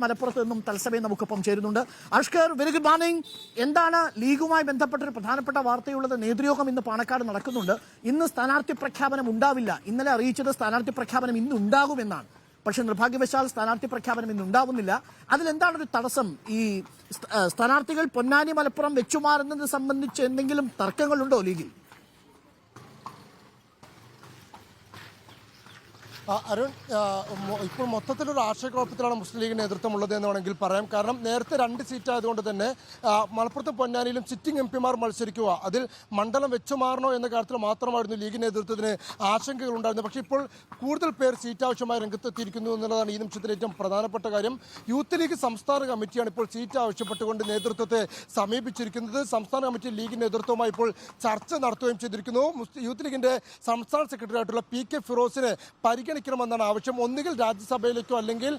മലപ്പുറത്ത് നിന്നും തത്സമയം നമുക്കൊപ്പം ചേരുന്നുണ്ട്. Ashkar, very good morning. എന്താണ് ലീഗുമായി ബന്ധപ്പെട്ടൊരു പ്രധാനപ്പെട്ട വാർത്തയുള്ളത്? നേതൃയോഗം ഇന്ന് പാണക്കാട് നടക്കുന്നുണ്ട്. ഇന്ന് സ്ഥാനാർത്ഥി പ്രഖ്യാപനം ഉണ്ടാവില്ല. ഇന്നലെ അറിയിച്ചത് സ്ഥാനാർത്ഥി പ്രഖ്യാപനം ഇന്ന് ഉണ്ടാകുമെന്നാണ്. പക്ഷെ നിർഭാഗ്യവശാൽ സ്ഥാനാർത്ഥി പ്രഖ്യാപനം ഇന്ന് ഉണ്ടാവുന്നില്ല. അതിലെന്താണൊരു തടസ്സം? ഈ സ്ഥാനാർത്ഥികൾ പൊന്നാനി മലപ്പുറം വെച്ചുമാറുന്നത് സംബന്ധിച്ച് എന്തെങ്കിലും തർക്കങ്ങളുണ്ടോ ലീഗിൽ? അരുൺ, ഇപ്പോൾ മൊത്തത്തിലൊരു ആശയക്കുഴപ്പത്തിലാണ് മുസ്ലിം ലീഗ് നേതൃത്വമുള്ളത് എന്ന് വേണമെങ്കിൽ പറയാം. കാരണം നേരത്തെ 2 സീറ്റ് ആയതുകൊണ്ട് തന്നെ മലപ്പുറത്തും പൊന്നാനിയിലും സിറ്റിംഗ് എംപിമാർ മത്സരിക്കുക, അതിൽ മണ്ഡലം വെച്ചുമാറണോ എന്ന കാര്യത്തിൽ മാത്രമായിരുന്നു ലീഗ് നേതൃത്വത്തിന് ആശങ്കകൾ ഉണ്ടായിരുന്നത്. പക്ഷേ ഇപ്പോൾ കൂടുതൽ പേർ സീറ്റ് ആവശ്യമായി രംഗത്തെത്തിയിരിക്കുന്നു എന്നുള്ളതാണ് ഈ നിമിഷത്തിൽ ഏറ്റവും പ്രധാനപ്പെട്ട കാര്യം. യൂത്ത് ലീഗ് സംസ്ഥാന കമ്മിറ്റിയാണ് ഇപ്പോൾ സീറ്റ് ആവശ്യപ്പെട്ടുകൊണ്ട് നേതൃത്വത്തെ സമീപിച്ചിരിക്കുന്നത്. സംസ്ഥാന കമ്മിറ്റി ലീഗ് നേതൃത്വവുമായി ഇപ്പോൾ ചർച്ച നടത്തുകയും ചെയ്തിരിക്കുന്നു. യൂത്ത് ലീഗിന്റെ സംസ്ഥാന സെക്രട്ടറി ആയിട്ടുള്ള PK ഫിറോസിനെ പരിഗണിക്കണമെന്നാണ് ആവശ്യം. ഒന്നുകിൽ രാജ്യസഭയിലേക്കോ അല്ലെങ്കിൽ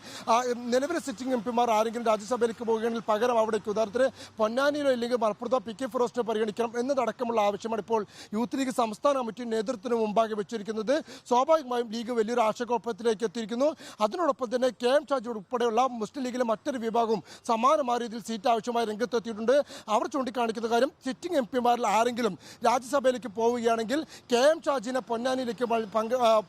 നിലവിലെ സിറ്റിംഗ് എംപിമാർ ആരെങ്കിലും രാജ്യസഭയിലേക്ക് പോകുകയാണെങ്കിൽ പകരം അവിടേക്ക്, ഉദാഹരണത്തിന് പൊന്നാനിയിലോ ഇല്ലെങ്കിൽ മലപ്പുറത്തോ PK ഫിറോസിനെ പരിഗണിക്കണം എന്നതടക്കമുള്ള ആവശ്യമാണ് ഇപ്പോൾ യൂത്ത് ലീഗ് സംസ്ഥാന കമ്മിറ്റി നേതൃത്വത്തിന് മുമ്പാകെ വെച്ചിരിക്കുന്നത്. സ്വാഭാവികമായും ലീഗ് വലിയൊരു ആശയക്കുഴപ്പത്തിലേക്ക് എത്തിയിരിക്കുന്നു. അതിനോടൊപ്പം തന്നെ KM ഷാജി ഉൾപ്പെടെയുള്ള മുസ്ലിം ലീഗിലെ മറ്റൊരു വിഭാഗവും സമാനമായ രീതിയിൽ സീറ്റ് ആവശ്യമായി രംഗത്തെത്തിയിട്ടുണ്ട്. അവർ ചൂണ്ടിക്കാണിക്കുന്ന കാര്യം, സിറ്റിംഗ് എംപിമാരിൽ ആരെങ്കിലും രാജ്യസഭയിലേക്ക് പോവുകയാണെങ്കിൽ KM ഷാജിനെ പൊന്നാനിയിലേക്ക്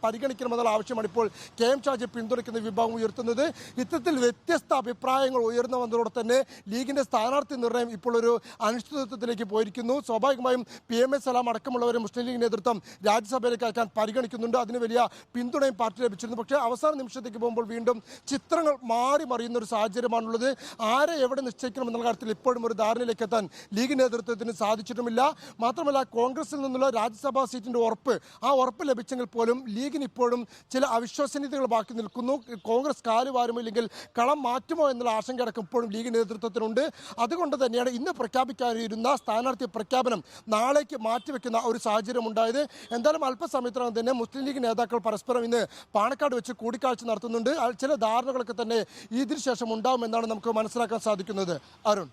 പരിഗണിക്കണമെന്നുള്ള ആവശ്യമാണ് ഇപ്പോൾ KM ഷാജിയെ പിന്തുണയ്ക്കുന്ന വിഭാഗം ഉയർത്തുന്നത്. ഇത്തരത്തിൽ വ്യത്യസ്ത അഭിപ്രായങ്ങൾ ഉയർന്നു വന്നതോടെ തന്നെ ലീഗിന്റെ സ്ഥാനാർത്ഥി നിർണ്ണയം ഇപ്പോൾ ഒരു അനിശ്ചിതത്വത്തിലേക്ക് പോയിരിക്കുന്നു. സ്വാഭാവികമായും PMA സലാം അടക്കമുള്ളവരെ മുസ്ലിം ലീഗ് നേതൃത്വം രാജ്യസഭയിലേക്ക് അയക്കാൻ പരിഗണിക്കുന്നുണ്ട്. അതിന് വലിയ പിന്തുണയും പാർട്ടി ലഭിച്ചിരുന്നു. പക്ഷേ അവസാന നിമിഷത്തേക്ക് പോകുമ്പോൾ വീണ്ടും ചിത്രങ്ങൾ മാറി മറിയുന്ന ഒരു സാഹചര്യമാണുള്ളത്. ആരെ എവിടെ നിശ്ചയിക്കണം എന്നുള്ള കാര്യത്തിൽ ഇപ്പോഴും ഒരു ധാരണയിലേക്ക് എത്താൻ ലീഗ് നേതൃത്വത്തിന് സാധിച്ചിട്ടുമില്ല. മാത്രമല്ല, കോൺഗ്രസിൽ നിന്നുള്ള രാജ്യസഭാ സീറ്റിന്റെ ഉറപ്പ് ലഭിച്ചെങ്കിൽ പോലും ലീഗിന് ഇപ്പോഴും ചില അവിശ്വസനീയതകൾ ബാക്കി നിൽക്കുന്നു. കോൺഗ്രസ് കാലുവാരുമോ ഇല്ലെങ്കിൽ കളം മാറ്റുമോ എന്നുള്ള ആശങ്ക അടക്കം ഇപ്പോഴും ലീഗ് നേതൃത്വത്തിനുണ്ട്. അതുകൊണ്ട് തന്നെയാണ് ഇന്ന് പ്രഖ്യാപിക്കാനിരുന്ന സ്ഥാനാർത്ഥി പ്രഖ്യാപനം നാളേക്ക് മാറ്റിവെക്കുന്ന ഒരു സാഹചര്യം ഉണ്ടായത്. എന്തായാലും അല്പസമയത്തിനകം തന്നെ മുസ്ലിം ലീഗ് നേതാക്കൾ പരസ്പരം ഇന്ന് പാണക്കാട് വെച്ച് കൂടിക്കാഴ്ച നടത്തുന്നുണ്ട്. ചില ധാരണകളൊക്കെ തന്നെ ഇതിന് ശേഷം ഉണ്ടാവുമെന്നാണ് നമുക്ക് മനസ്സിലാക്കാൻ സാധിക്കുന്നത്. അരുൺ.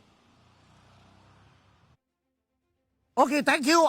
Okay, thank U.